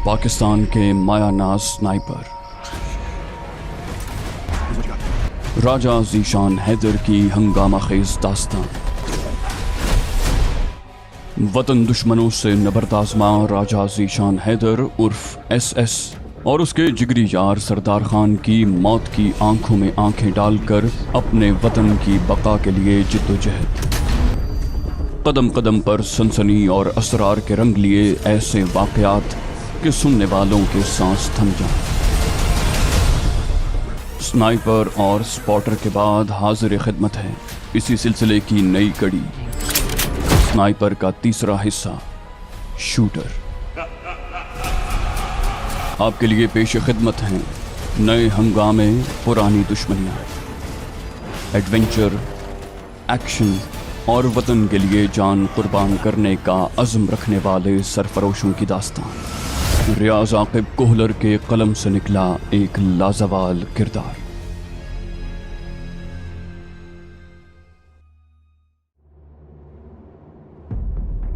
पाकिस्तान के मायानाज स्नाइपर राजा ज़ीशान हैदर की हंगामा खेज दास्तान। वतन दुश्मनों से नबरदाज़मा राजा ज़ीशान हैदर उर्फ SS और उसके जिगरी यार सरदार खान की मौत की आंखों में आंखें डालकर अपने वतन की बका के लिए जिद्दोजहद। कदम कदम पर सनसनी और असरार के रंग लिए ऐसे वाक़यात कि सुनने वालों के सांस थम जाएं। स्नाइपर और स्पॉटर के बाद हाजिर खिदमत है इसी सिलसिले की नई कड़ी, स्नाइपर का तीसरा हिस्सा शूटर। आपके लिए पेश खिदमत हैं नए हंगामे, पुरानी दुश्मनियाँ, एडवेंचर, एक्शन और वतन के लिए जान कुर्बान करने का अज़्म रखने वाले सरफरोशों की दास्तान। रियाज आकिब कोहलर के कलम से निकला एक लाजवाल किरदार।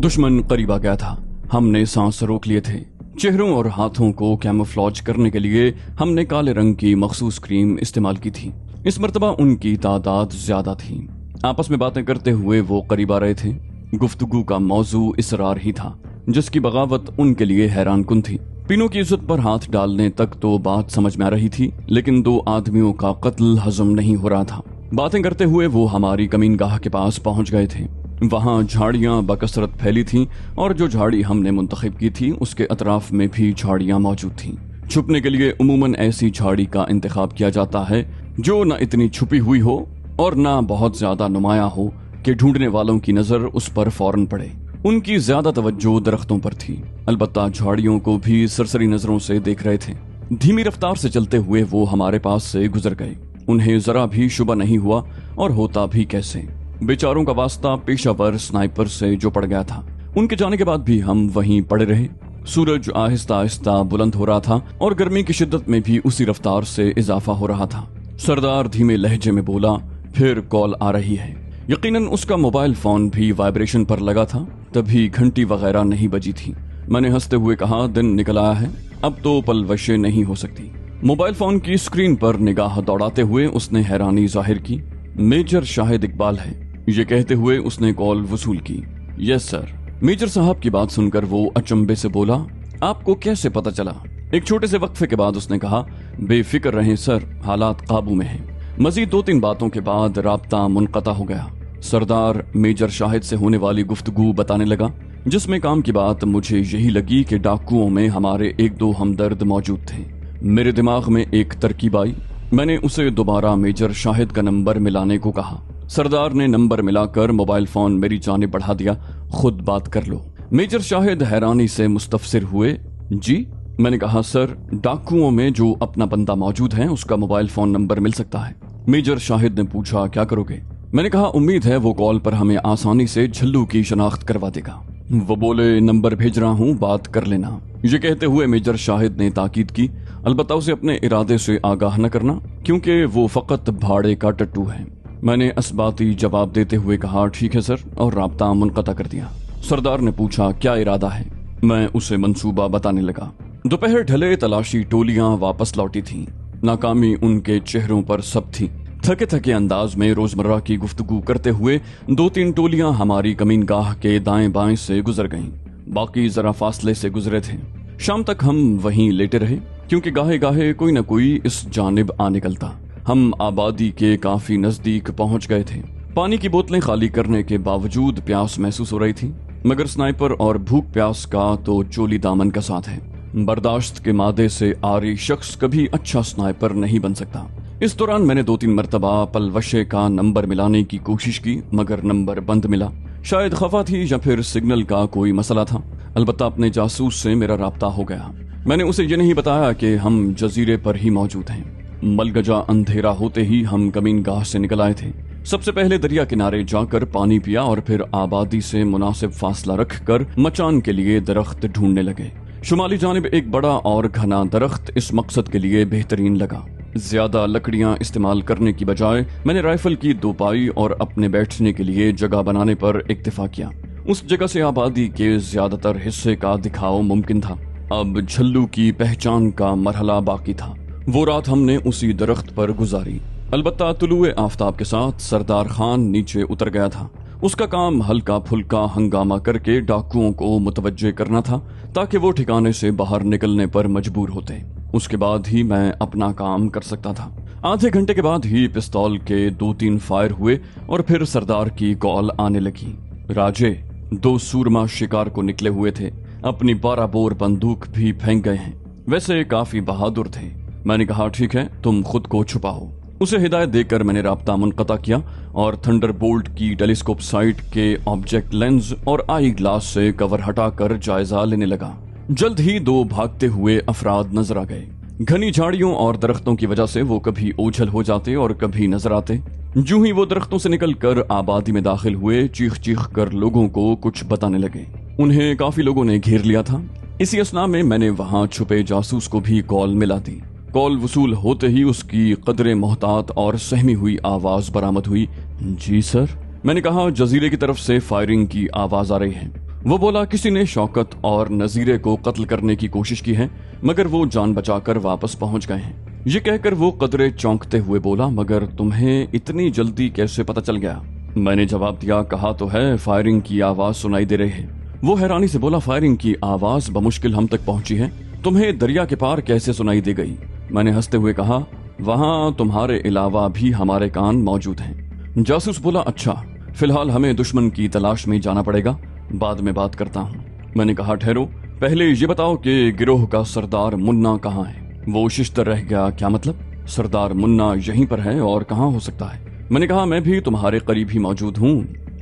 दुश्मन करीब आ गया था। हमने सांस रोक लिए थे। चेहरों और हाथों को कैमोफ्लेज करने के लिए हमने काले रंग की मखसूस क्रीम इस्तेमाल की थी। इस मर्तबा उनकी तादाद ज्यादा थी। आपस में बातें करते हुए वो करीब आ रहे थे। गुफ्तगू का मौजू इसरार ही था, जिसकी बगावत उनके लिए हैरान कुन थी। तीनों की इज्जत पर हाथ डालने तक तो बात समझ में आ रही थी, लेकिन दो आदमियों का कत्ल हजम नहीं हो रहा था। बातें करते हुए वो हमारी कमीनगाह के पास पहुंच गए थे। वहां झाड़ियां बकसरत फैली थीं और जो झाड़ी हमने मुंतखब की थी उसके अतराफ में भी झाड़ियां मौजूद थीं। छुपने के लिए उमूमन ऐसी झाड़ी का इंतखाब किया जाता है जो न इतनी छुपी हुई हो और न बहुत ज्यादा नुमाया हो कि ढूंढने वालों की नजर उस पर फौरन पड़े। उनकी ज्यादा तवज्जो दरख्तों पर थी, अलबत्ता झाड़ियों को भी सरसरी नजरों से देख रहे थे। धीमी रफ्तार से चलते हुए वो हमारे पास से गुजर गए। उन्हें जरा भी शुबा नहीं हुआ, और होता भी कैसे। बेचारों का वास्ता पेशावर स्नाइपर से जो पड़ गया था। उनके जाने के बाद भी हम वहीं पड़े रहे। सूरज आहिस्ता आहिस्ता बुलंद हो रहा था और गर्मी की शिद्दत में भी उसी रफ्तार से इजाफा हो रहा था। सरदार धीमे लहजे में बोला, फिर कॉल आ रही है। यकीनन उसका मोबाइल फोन भी वाइब्रेशन पर लगा था, तभी घंटी वगैरह नहीं बजी थी। मैंने हंसते हुए कहा, दिन निकल आया है, अब तो पलवशें नहीं हो सकती। मोबाइल फोन की स्क्रीन पर निगाह दौड़ाते हुए उसने हैरानी जाहिर की। मेजर शाहिद इकबाल है, ये कहते हुए उसने कॉल वसूल की। Yes sir. मेजर साहब की बात सुनकर वो अचंभे से बोला, आपको कैसे पता चला? एक छोटे से वक्फे के बाद उसने कहा, बेफिक्र रहें सर, हालात काबू में हैं। मजीद 2-3 बातों के बाद राब्ता मुनक़ता हो गया। सरदार मेजर शाहिद से होने वाली गुफ्तगू बताने लगा, जिसमें काम की बात मुझे यही लगी कि डाकुओं में हमारे 1-2 हमदर्द मौजूद थे। मेरे दिमाग में एक तरकीब आई। मैंने उसे दोबारा मेजर शाहिद का नंबर मिलाने को कहा। सरदार ने नंबर मिलाकर मोबाइल फोन मेरी जानिब बढ़ा दिया। खुद बात कर लो। मेजर शाहिद हैरानी से मुस्तफसिर हुए। जी? मैंने कहा, सर, डाकुओं में जो अपना बंदा मौजूद है उसका मोबाइल फोन नंबर मिल सकता है। मेजर शाहिद ने पूछा, क्या करोगे? मैंने कहा, उम्मीद है वो कॉल पर हमें आसानी से झल्लू की शनाख्त करवा देगा। वो बोले, नंबर भेज रहा हूँ, बात कर लेना। ये कहते हुए मेजर शाहिद ने ताकीद की, अलबत्ता उसे अपने इरादे से आगाह न करना, क्योंकि वो फकत भाड़े का टट्टू है। मैंने असबाती जवाब देते हुए कहा, ठीक है सर, और राब्ता मुनक़ता कर दिया। सरदार ने पूछा, क्या इरादा है? मैं उसे मंसूबा बताने लगा। दोपहर ढले तलाशी टोलियां वापस लौटी थीं। नाकामी उनके चेहरों पर सब थी। थके थके अंदाज में रोजमर्रा की गुफ्तगू करते हुए 2-3 टोलियां हमारी कमीनगाह के दाएं बाएं से गुजर गईं। बाकी जरा फासले से गुजरे थे। शाम तक हम वहीं लेटे रहे, क्योंकि गाहे गाहे कोई न कोई इस जानिब आ निकलता। हम आबादी के काफी नजदीक पहुंच गए थे। पानी की बोतलें खाली करने के बावजूद प्यास महसूस हो रही थी, मगर स्नाइपर और भूख प्यास का तो चोली दामन का साथ है। बर्दाश्त के मादे से आरी शख्स कभी अच्छा स्नाइपर नहीं बन सकता। इस दौरान मैंने 2-3 मरतबा पलवशे का नंबर मिलाने की कोशिश की, मगर नंबर बंद मिला। शायद खफा थी या फिर सिग्नल का कोई मसला था। अलबत्ता अपने जासूस से मेरा राब्ता हो गया। मैंने उसे ये नहीं बताया कि हम जजीरे पर ही मौजूद हैं। मलगजा अंधेरा होते ही हम कमीनगाह से निकल आए थे। सबसे पहले दरिया किनारे जाकर पानी पिया और फिर आबादी से मुनासिब फासला रखकर मचान के लिए दरख्त ढूंढने लगे। शुमाली जानिब एक बड़ा और घना दरख्त इस मकसद के लिए बेहतरीन लगा। ज्यादा लकड़ियां इस्तेमाल करने की बजाय मैंने राइफल की 2 पाई और अपने बैठने के लिए जगह बनाने पर इक्तिफा किया। उस जगह से आबादी के ज्यादातर हिस्से का दिखाव मुमकिन था। اب झल्लू की पहचान का मरहला बाकी था। वो रात हमने उसी दरख्त पर गुजारी। अलबत्ता तुलुए आफताब के साथ सरदार खान नीचे उतर गया था। उसका काम हल्का फुल्का हंगामा करके डाकुओं को मुतवज्जे करना था ताकि वो ठिकाने से बाहर निकलने पर मजबूर होते। उसके बाद ही मैं अपना काम कर सकता था। आधे घंटे के बाद ही पिस्तौल के 2-3 फायर हुए और फिर सरदार की कॉल आने लगी। राजे, 2 सूरमा शिकार को निकले हुए थे, अपनी 12 बोर बंदूक भी फेंक गए हैं। वैसे काफी बहादुर थे। मैंने कहा ठीक है, तुम खुद को छुपाओ। उसे हिदायत देकर मैंने राब्ता मुनक़ता किया और थंडरबोल्ट की टेलीस्कोप साइट के ऑब्जेक्ट लेंस और आई ग्लास से कवर हटाकर जायजा लेने लगा। जल्द ही 2 भागते हुए अफराद नजर आ गए। घनी झाड़ियों और दरख्तों की वजह से वो कभी ओझल हो जाते और कभी नजर आते। जो ही वो दरख्तों से निकलकर आबादी में दाखिल हुए, चीख चीख कर लोगों को कुछ बताने लगे। उन्हें काफी लोगों ने घेर लिया था। इसी असना में मैंने वहां छुपे जासूस को भी कॉल मिला दी। कॉल वसूल होते ही उसकी कदरे मोहतात और सहमी हुई आवाज बरामद हुई। जी सर। मैंने कहा जजीरे की तरफ से फायरिंग की आवाज आ रही है। वो बोला किसी ने शौकत और नजीरे को कत्ल करने की कोशिश की है, मगर वो जान बचाकर वापस पहुंच गए हैं। ये कहकर वो कदरे चौंकते हुए बोला, मगर तुम्हें इतनी जल्दी कैसे पता चल गया? मैंने जवाब दिया, कहा तो है फायरिंग की आवाज सुनाई दे रही है। वो हैरानी से बोला, फायरिंग की आवाज बमुश्किल हम तक पहुंची है, तुम्हें दरिया के पार कैसे सुनाई दे गई? मैंने हंसते हुए कहा, वहां तुम्हारे अलावा भी हमारे कान मौजूद हैं। जासूस बोला, अच्छा, फिलहाल हमें दुश्मन की तलाश में जाना पड़ेगा, बाद में बात करता हूँ। मैंने कहा ठहरो, पहले ये बताओ कि गिरोह का सरदार मुन्ना कहाँ है? वो शिश्तर रह गया। क्या मतलब? सरदार मुन्ना यहीं पर है और कहाँ हो सकता है? मैंने कहा मैं भी तुम्हारे करीब ही मौजूद हूँ,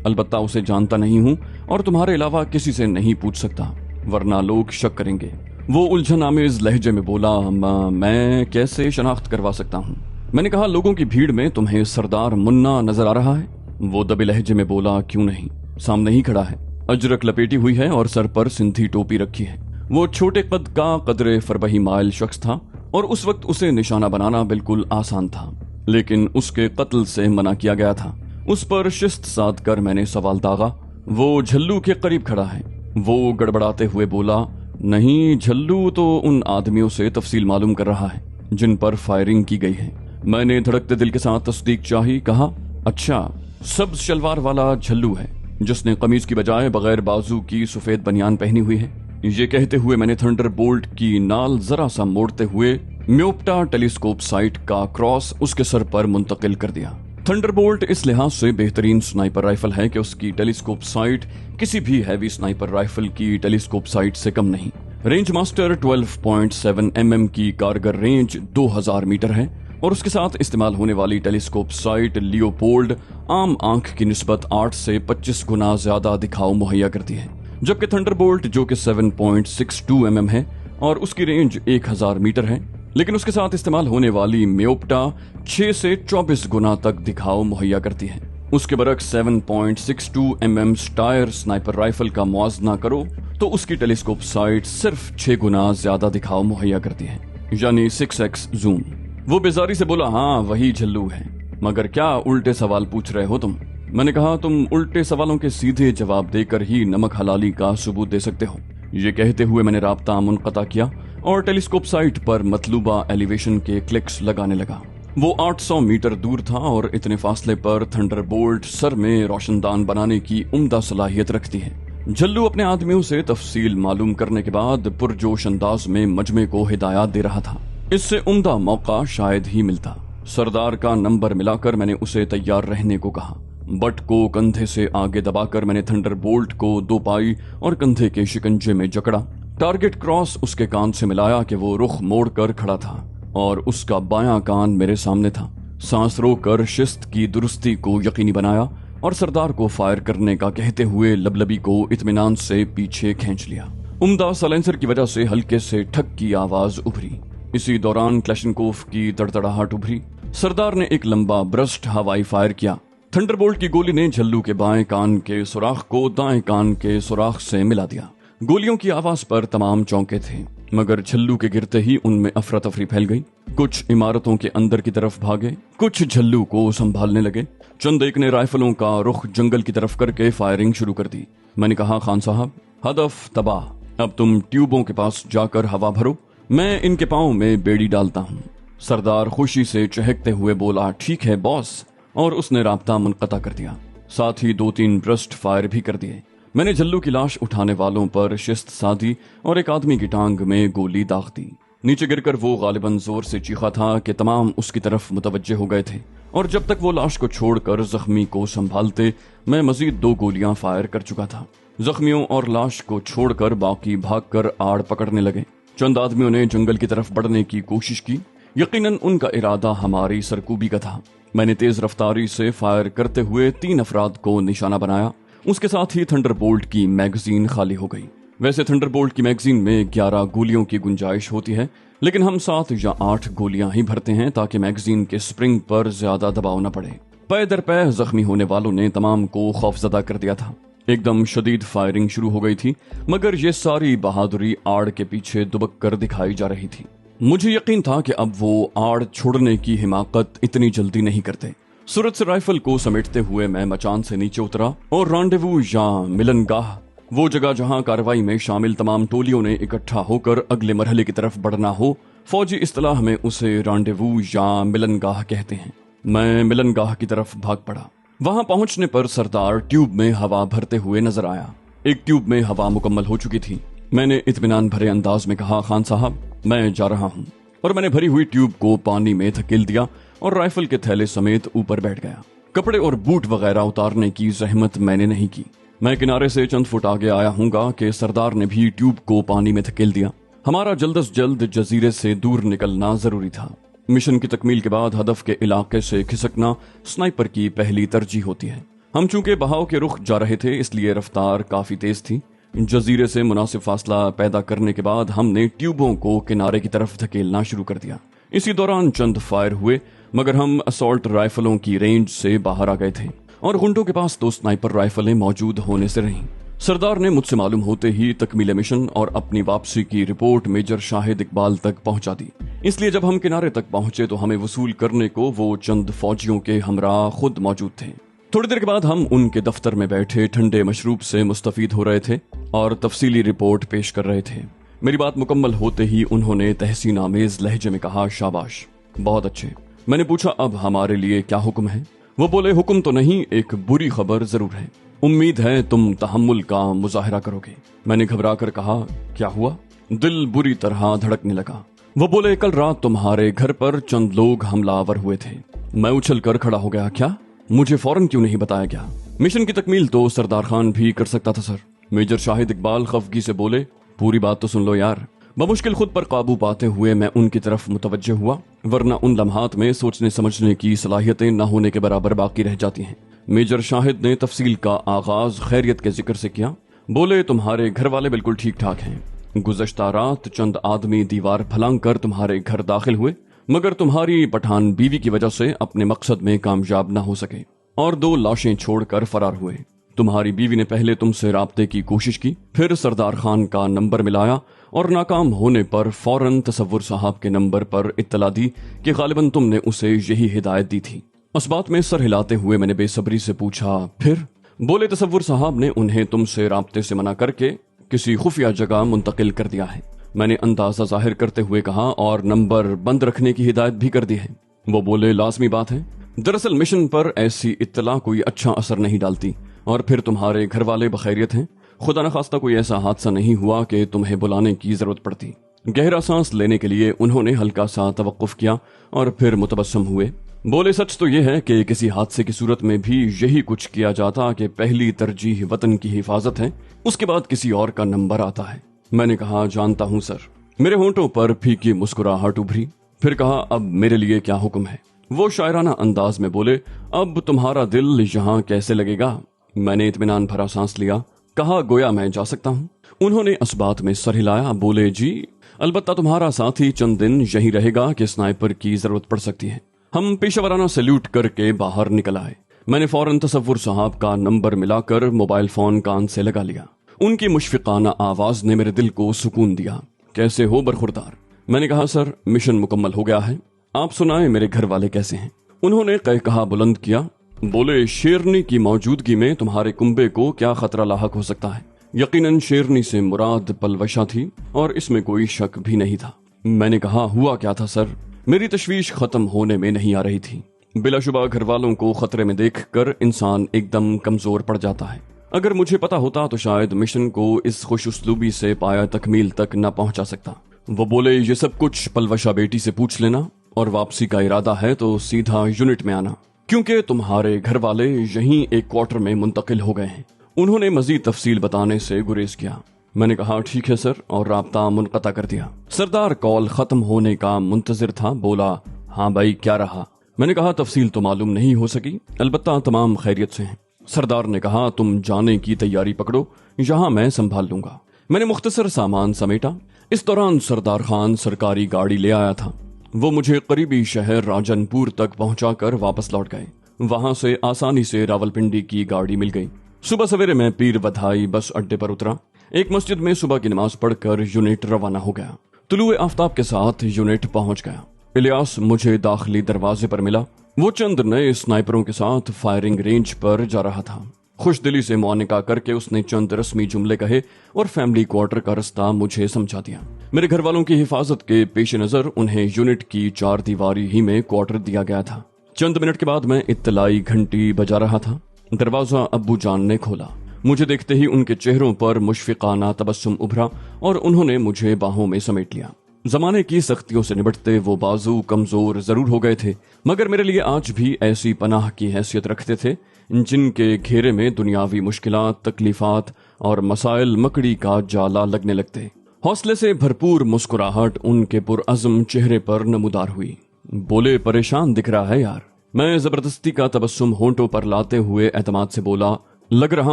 अलबत्ता उसे जानता नहीं हूँ और तुम्हारे अलावा किसी से नहीं पूछ सकता, वरना लोग शक करेंगे। वो उलझन आमेज लहजे में बोला, मैं कैसे शनाख्त करवा सकता हूँ? मैंने कहा लोगों की भीड़ में तुम्हें सरदार मुन्ना नजर आ रहा है? वो दबे लहजे में बोला, क्यों नहीं, सामने ही खड़ा है, अजरक लपेटी हुई है और सर पर सिंधी टोपी रखी है। वो छोटे कद का कदरे फरबही माइल शख्स था और उस वक्त उसे निशाना बनाना बिल्कुल आसान था, लेकिन उसके कत्ल से मना किया गया था। उस पर शिस्त साध कर मैंने सवाल दागा, वो झल्लू के करीब खड़ा है? वो गड़बड़ाते हुए बोला, नहीं, झल्लू तो उन आदमियों से तफसील मालूम कर रहा है जिन पर फायरिंग की गई है। मैंने धड़कते दिल के साथ तस्दीक चाही। कहा, अच्छा, सब्ज शलवार वाला झल्लू है जिसने कमीज की बजाय बगैर बाजू की सफेद बनियान पहनी हुई है? ये कहते हुए मैंने थंडरबोल्ट की नाल जरा सा मोड़ते हुए म्योप्टा टेलीस्कोप साइट का क्रॉस उसके सर पर मुंतकिल कर दिया। थंडरबोल्ट इस लिहाज से बेहतरीन स्नाइपर राइफल है कि उसकी टेलीस्कोप साइट किसी भी हैवी स्नाइपर राइफल की टेलीस्कोप साइट से कम नहीं। रेंज मास्टर 12.7 mm की कारगर रेंज 2000 मीटर है और उसके साथ इस्तेमाल होने वाली टेलीस्कोप साइट लियोपोल्ड आम आंख की निस्बत 8 से 25 गुना ज्यादा दिखाव मुहैया करती है, जबकि थंडरबोल्ट जो कि 7.62 mm है और उसकी रेंज 1000 मीटर है, लेकिन उसके साथ इस्तेमाल होने वाली म्योप्टा 6 से 24 गुना तक दिखाव मुहैया करती है। उसके बरक्स 7.62 mm स्टायर स्नाइपर राइफल का मुआवजा करो तो उसकी टेलीस्कोप साइट सिर्फ 6 गुना ज्यादा दिखाव मुहैया करती है, यानी 6x जूम। वो बेजारी से बोला, हाँ वही झल्लू है, मगर क्या उल्टे सवाल पूछ रहे हो तुम? मैंने कहा, तुम उल्टे सवालों के सीधे जवाब देकर ही नमक हलाली का सबूत दे सकते हो। ये कहते हुए मैंने राब्ता मुनक़ता किया और टेलीस्कोप साइट पर मतलूबा एलिवेशन के क्लिक्स लगाने लगा। वो 800 मीटर दूर था और इतने फासले पर थंडरबोल्ट सर में रोशनदान बनाने की उम्दा सलाहियत रखती है। झल्लू अपने आदमियों से तफसील मालूम करने के बाद पुरजोश अंदाज में मजमे को हिदायत दे रहा था। इससे उम्दा मौका शायद ही मिलता। सरदार का नंबर मिलाकर मैंने उसे तैयार रहने को कहा। बट को कंधे से आगे दबाकर मैंने थंडरबोल्ट को 2 पाई और कंधे के शिकंजे में जकड़ा। टारगेट क्रॉस उसके कान से मिलाया कि वो रुख मोड़ कर खड़ा था और उसका बायां कान मेरे सामने था। सांस रोककर शिस्त की दुरुस्ती को यकीनी बनाया और सरदार को फायर करने का कहते हुए लबलबी को इत्मीनान से पीछे खींच लिया। उम्दा साइलेंसर की वजह से हल्के से ठक की आवाज उभरी। इसी दौरान क्लैशनकोफ की तड़तड़ाहट उभरी। सरदार ने एक लंबा ब्रस्ट हवाई फायर किया। थंडरबोल्ट की गोली ने झल्लू के बाएं कान के सुराख को दाएं कान के सुराख से मिला दिया। गोलियों की आवाज पर तमाम चौंके थे, मगर झल्लू के गिरते ही उनमें अफरा तफरी फैल गई। कुछ इमारतों के अंदर की तरफ भागे, कुछ झल्लू को संभालने लगे। चंद एक ने राइफलों का रुख जंगल की तरफ करके फायरिंग शुरू कर दी। मैंने कहा, खान साहब, हदफ तबाह, अब तुम ट्यूबों के पास जाकर हवा भरो, मैं इनके पाँव में बेड़ी डालता हूँ। सरदार खुशी से चहकते हुए बोला, ठीक है बॉस, और उसने राब्ता मुनक़ता कर दिया। साथ ही 2-3 ब्रस्ट फायर भी कर दिए। मैंने जल्लू की लाश उठाने वालों पर शिस्त साधी और एक आदमी की टांग में गोली दाग दी। नीचे गिरकर वो गालिबन जोर से चीखा था कि तमाम उसकी तरफ मुतवज्जे हो गए थे, और जब तक वो लाश को छोड़कर जख्मी को संभालते, मैं मजीद 2 गोलियां फायर कर चुका था। जख्मियों और लाश को छोड़कर बाकी भागकर आड़ पकड़ने लगे। चंद आदमियों ने जंगल की तरफ बढ़ने की कोशिश की। यकीनन उनका इरादा हमारी सरकूबी का था। मैंने तेज रफ्तारी से फायर करते हुए 3 अफराद को निशाना बनाया। उसके साथ ही थंडरबोल्ट की मैगजीन खाली हो गई। वैसे थंडरबोल्ट की मैगजीन में 11 गोलियों की गुंजाइश होती है, लेकिन हम 7 या 8 गोलियां ही भरते हैं ताकि मैगजीन के स्प्रिंग पर ज्यादा दबाव न पड़े। पै दर पै जख्मी होने वालों ने तमाम को खौफजदा कर दिया था। एकदम शदीद फायरिंग शुरू हो गई थी, मगर ये सारी बहादुरी आड़ के पीछे दुबक कर दिखाई जा रही थी। मुझे यकीन था कि अब वो आड़ छोड़ने की हिमाकत इतनी जल्दी नहीं करते। सूरत से राइफल को समेटते हुए मैं मचान से नीचे उतरा और रांडेवू या मिलनगाह, वो जगह जहां कार्रवाई में शामिल तमाम टोलियों ने इकट्ठा होकर अगले मरहले की तरफ बढ़ना हो, फौजी इस्तिलाह में उसे रांडेवू या मिलनगाह कहते हैं। मैं मिलनगाह की तरफ भाग पड़ा। वहां पहुंचने पर सरदार ट्यूब में हवा भरते हुए नजर आया। एक ट्यूब में हवा मुकम्मल हो चुकी थी। मैंने इत्मीनान भरे अंदाज में कहा, खान साहब मैं जा रहा हूं, और मैंने भरी हुई ट्यूब को पानी में धकेल दिया और राइफल के थैले समेत ऊपर बैठ गया। कपड़े और बूट वगैरह उतारने की जहमत मैंने नहीं की। मैं किनारे से चंद फुट आगे आया हूँगा कि सरदार ने भी ट्यूब को पानी में धकेल दिया। हमारा जल्द से जल्द जजीरे से दूर निकलना जरूरी था। मिशन की तकमील के बाद हदफ के इलाके से खिसकना स्नाइपर की पहली तरजीह होती है। हम चूंकि बहाव के रुख जा रहे थे, इसलिए रफ्तार काफी तेज थी। जजीरे से मुनासिब फासला पैदा करने के बाद हमने ट्यूबों को किनारे की तरफ धकेलना शुरू कर दिया। इसी दौरान चंद फायर हुए, मगर हम असॉल्ट राइफलों की रेंज से बाहर आ गए थे और गुंडों के पास 2 स्नाइपर राइफलें मौजूद होने से रहीं। सरदार ने मुझसे मालूम होते ही तकमील मिशन और अपनी वापसी की रिपोर्ट मेजर शाहिद इकबाल तक पहुंचा दी। इसलिए जब हम किनारे तक पहुंचे तो हमें वसूल करने को वो चंद फौजियों के हमरा खुद मौजूद थे। थोड़ी देर के बाद हम उनके दफ्तर में बैठे ठंडे मशरूब से मुस्तफीद हो रहे थे और तफसीली रिपोर्ट पेश कर रहे थे। मेरी बात मुकम्मल होते ही उन्होंने तहसीन आमेज लहजे में कहा, शाबाश, बहुत अच्छे। मैंने पूछा, अब हमारे लिए क्या हुक्म है? वो बोले, हुक्म तो नहीं, एक बुरी खबर जरूर है। उम्मीद है तुम तहम्मुल का मुजाहिरा करोगे। मैंने घबरा कर कहा, क्या हुआ? दिल बुरी तरह धड़कने लगा। वो बोले, कल रात तुम्हारे घर पर चंद लोग हमलावर हुए थे। मैं उछल कर खड़ा हो गया, क्या? मुझे फौरन क्यों नहीं बताया गया? मिशन की तकमील तो सरदार खान भी कर सकता था सर। मेजर शाहिद इकबाल खफगी से बोले, पूरी बात तो सुन लो यार। बमुश्किल खुद पर काबू पाते हुए मैं उनकी तरफ मुतवज्जे हुआ, वरना उन लम्हात में सोचने समझने की सलाहियतें न होने के बराबर बाकी रह जाती हैं। मेजर शाहिद ने तफसील का आगाज खैरियत के जिक्र से किया। बोले, तुम्हारे घर वाले बिल्कुल ठीक ठाक हैं। गुज़श्ता रात चंद आदमी दीवार फलांग कर तुम्हारे घर दाखिल हुए, मगर तुम्हारी पठान बीवी की वजह से अपने मकसद में कामयाब न हो सके और 2 लाशें छोड़कर फरार हुए। तुम्हारी बीवी ने पहले तुमसे राब्ते की कोशिश की, फिर सरदार खान का नंबर मिलाया और नाकाम होने पर फौरन तसव्वुर साहब के नंबर पर इत्तला दी कि गालिबन तुमने उसे यही हिदायत दी थी। उस बात में सर हिलाते हुए मैंने बेसब्री से पूछा, फिर? बोले, तसव्वुर साहब ने उन्हें तुमसे राब्ते से मना करके किसी खुफिया जगह मुंतकिल कर दिया है। मैंने अंदाजा जाहिर करते हुए कहा, और नंबर बंद रखने की हिदायत भी कर दी है। वो बोले, लाजमी बात है। दरअसल मिशन पर ऐसी इत्तला कोई अच्छा असर नहीं डालती, और फिर तुम्हारे घर वाले बखैरियत हैं। खुदा न खास्ता कोई ऐसा हादसा नहीं हुआ कि तुम्हें बुलाने की जरूरत पड़ती। गहरा सांस लेने के लिए उन्होंने हल्का सा तवक्कुफ किया और फिर मुतबस्सम हुए। बोले, सच तो यह है कि किसी हादसे की सूरत में भी यही कुछ किया जाता कि पहली तरजीह वतन की हिफाजत है, उसके बाद किसी और का नंबर आता है। मैंने कहा, जानता हूं सर। मेरे होंठों पर फीकी मुस्कुराहट उभरी। फिर कहा, अब मेरे लिए क्या हुक्म है? वो शायराना अंदाज में बोले, अब तुम्हारा दिल यहाँ कैसे लगेगा? मैंने इत्मीनान भरा सांस लिया। कहा, गोया मैं जा सकता हूँ? उन्होंने इस बात में सर हिलाया। बोले, जी, अलबत्ता तुम्हारा साथी चंद दिन यही रहेगा कि स्नाइपर की जरूरत पड़ सकती है। हम पेशेवराना सैल्यूट करके बाहर निकल आए। मैंने फौरन तसव्वुर साहब का नंबर मिलाकर मोबाइल फोन कान से लगा लिया। उनकी मुशफिकाना आवाज ने मेरे दिल को सुकून दिया। कैसे हो बरखुरदार? मैंने कहा, सर मिशन मुकम्मल हो गया है। आप सुनाएं मेरे घर वाले कैसे हैं? उन्होंने कहा बुलंद किया। बोले, शेरनी की मौजूदगी में तुम्हारे कुंबे को क्या खतरा लाहक हो सकता है? यकीनन शेरनी से मुराद पलवशा थी और इसमें कोई शक भी नहीं था। मैंने कहा, हुआ क्या था सर? मेरी तशवीश खत्म होने में नहीं आ रही थी। बिलाशुबा घर वालों को खतरे में देखकर इंसान एकदम कमजोर पड़ जाता है। अगर मुझे पता होता तो शायद मिशन को इस खुश उसलूबी से पाया तकमील तक न पहुंचा सकता। वो बोले, ये सब कुछ पलवशा बेटी से पूछ लेना और वापसी का इरादा है तो सीधा यूनिट में आना, क्योंकि तुम्हारे घर वाले यहीं एक क्वार्टर में मुंतकिल हो गए हैं। उन्होंने मजीद तफसील बताने से गुरेज किया। मैंने कहा, ठीक है सर, और राब्ता मुनक़ता कर दिया। सरदार कॉल खत्म होने का मुंतजिर था। बोला, हाँ भाई, क्या रहा? मैंने कहा, तफसील तो मालूम नहीं हो सकी, अलबत्ता तमाम खैरियत से हैं। सरदार ने कहा, तुम जाने की तैयारी पकड़ो, यहाँ मैं संभाल लूंगा। मैंने मुख्तसर सामान समेटा। इस दौरान सरदार खान सरकारी गाड़ी ले आया था। वो मुझे करीबी शहर राजनपुर तक पहुंचाकर वापस लौट गए। वहां से आसानी से रावलपिंडी की गाड़ी मिल गई। सुबह सवेरे मैं पीर बधाई बस अड्डे पर उतरा। एक मस्जिद में सुबह की नमाज पढ़कर यूनिट रवाना हो गया। तुलुए आफ्ताब के साथ यूनिट पहुंच गया। इलियास मुझे दाखिली दरवाजे पर मिला। वो चंद नए स्नाइपरों के साथ फायरिंग रेंज पर जा रहा था। खुश दिली से मुआनिका करके उसने चंद रस्मी जुमले कहे और फैमिली क्वार्टर का रास्ता मुझे समझा दिया। मेरे घर वालों की हिफाजत के पेश नजर उन्हें यूनिट की 4 दीवारी ही में क्वार्टर दिया गया था। चंद मिनट के बाद मैं इत्तलाई घंटी बजा रहा था। दरवाजा अब्बू जान ने खोला। मुझे देखते ही उनके चेहरों पर मुशफिकाना तबस्सुम उभरा और उन्होंने मुझे बाहों में समेट लिया। जमाने की सख्तियों से निपटते वो बाजू कमजोर जरूर हो गए थे, मगर मेरे लिए आज भी ऐसी पनाह की हैसियत रखते थे जिनके घेरे में दुनियावी मुश्किलात, तकलीफात और मसाइल मकड़ी का जाला लगने लगते। हौसले से भरपूर मुस्कुराहट उनके पुरअज़्म चेहरे पर नमूदार हुई। बोले, परेशान दिख रहा है यार। मैं जबरदस्ती का तबस्सुम होंठों पर लाते हुए एतमाद से बोला, लग रहा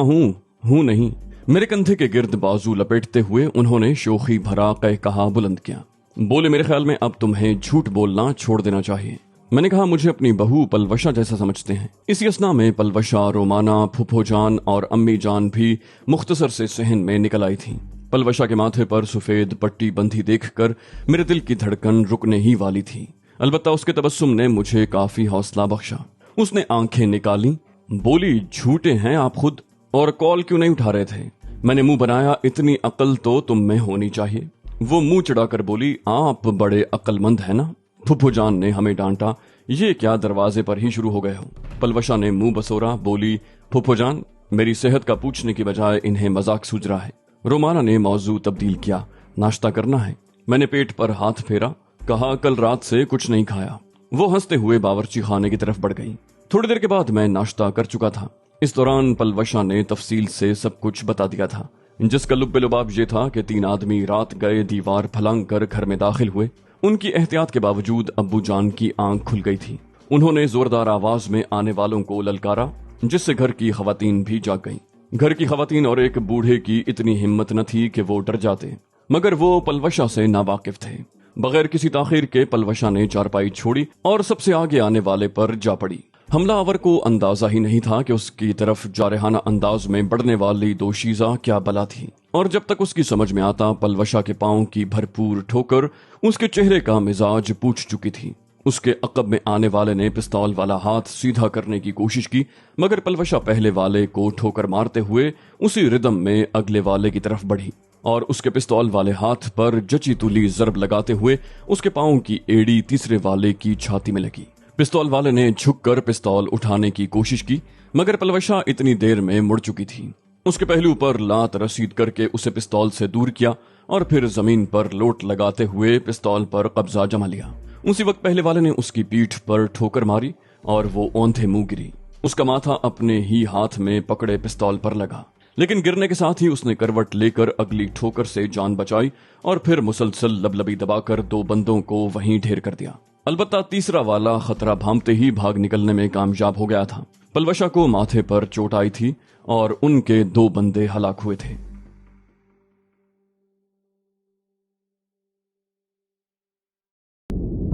हूँ नहीं। मेरे कंधे के गिर्द बाजू लपेटते हुए उन्होंने शोखी भरा कहकहा बुलंद किया। बोले, मेरे ख्याल में अब तुम्हें झूठ बोलना छोड़ देना चाहिए। मैंने कहा, मुझे अपनी बहू पलवशा जैसा समझते हैं। इसी असना में पलवशा, रोमाना, फुफो जान और अम्मी जान भी मुख्तसर से सहन में निकल आई थी। पलवशा के माथे पर सफेद पट्टी बंधी देखकर मेरे दिल की धड़कन रुकने ही वाली थी। अलबत्ता उसके तबस्सुम ने मुझे काफी हौसला बख्शा। उसने आंखें निकाली। बोली, झूठे हैं आप खुद, और कॉल क्यों नहीं उठा रहे थे? मैंने मुंह बनाया, इतनी अकल तो तुम में होनी चाहिए। वो मुंह चढ़ाकर बोली, आप बड़े अक्लमंद है ना। फुफू जान ने हमें डांटा, ये क्या दरवाजे पर ही शुरू हो गए हो? पलवशा ने मुंह बसोरा। बोली, फुफू जान, मेरी सेहत का पूछने की बजाय इन्हें मजाक सूझ रहा है। रोमाना ने मौजू तब्दील किया, नाश्ता करना है। मैंने पेट पर हाथ फेरा, कहा, कल रात से कुछ नहीं खाया। वो हंसते हुए बावर्ची खाने की तरफ बढ़ गई। थोड़ी देर के बाद मैं नाश्ता कर चुका था। इस दौरान पलवशा ने तफसील से सब कुछ बता दिया था, जिसका लुब्बे-लुबाब ये था कि 3 आदमी रात गए दीवार फलांग कर घर में दाखिल हुए। उनकी एहतियात के बावजूद अब्बू जान की आंख खुल गई थी। उन्होंने जोरदार आवाज में आने वालों को ललकारा, जिससे घर की खवातीन भी जाग गईं। घर की खवातीन और एक बूढ़े की इतनी हिम्मत न थी कि वो डर जाते, मगर वो पलवशा से नावाकिफ थे। बगैर किसी ताखीर के पलवशा ने चारपाई छोड़ी और सबसे आगे आने वाले पर जा पड़ी। हमलावर को अंदाजा ही नहीं था कि उसकी तरफ जारहाना अंदाज में बढ़ने वाली दोशीजा क्या बला थी, और जब तक उसकी समझ में आता पलवशा के पांव की भरपूर ठोकर उसके चेहरे का मिजाज पूछ चुकी थी। उसके अकब में आने वाले ने पिस्तौल वाला हाथ सीधा करने की कोशिश की, मगर पलवशा पहले वाले को ठोकर मारते हुए उसी रिदम में अगले वाले की तरफ बढ़ी और उसके पिस्तौल वाले हाथ पर जची तुली जरब लगाते हुए उसके पांव की एड़ी तीसरे वाले की छाती में लगी। पिस्तौल वाले ने झुककर पिस्तौल उठाने की कोशिश की, मगर पलवशा इतनी देर में मुड़ चुकी थी। उसके पहलू पर लात रसीद करके उसे पिस्तौल से दूर किया और फिर जमीन पर लोट लगाते हुए पिस्तौल पर कब्जा जमा लिया। उसी वक्त पहले वाले ने उसकी पीठ पर ठोकर मारी और वो औंधे मुंह गिरी। उसका माथा अपने ही हाथ में पकड़े पिस्तौल पर लगा, लेकिन गिरने के साथ ही उसने करवट लेकर अगली ठोकर से जान बचाई और फिर मुसलसल लबलबी दबाकर 2 बंदों को वहीं ढेर कर दिया। अलबत्ता तीसरा वाला खतरा भांपते ही भाग निकलने में कामयाब हो गया था। पलवशा को माथे पर चोट आई थी और उनके 2 बंदे हलाक हुए थे।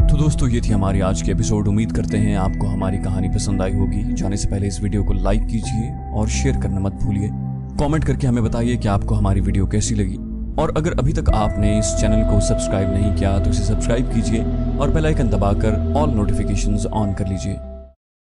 तो दोस्तों, ये थी हमारी आज की एपिसोड। उम्मीद करते हैं आपको हमारी कहानी पसंद आई होगी। जाने से पहले इस वीडियो को लाइक कीजिए और शेयर करना मत भूलिए। कमेंट करके हमें बताइए कि आपको हमारी वीडियो कैसी लगी, और अगर अभी तक आपने इस चैनल को सब्सक्राइब नहीं किया तो इसे सब्सक्राइब कीजिए और बेल आइकन दबाकर ऑल नोटिफिकेशंस ऑन कर लीजिए।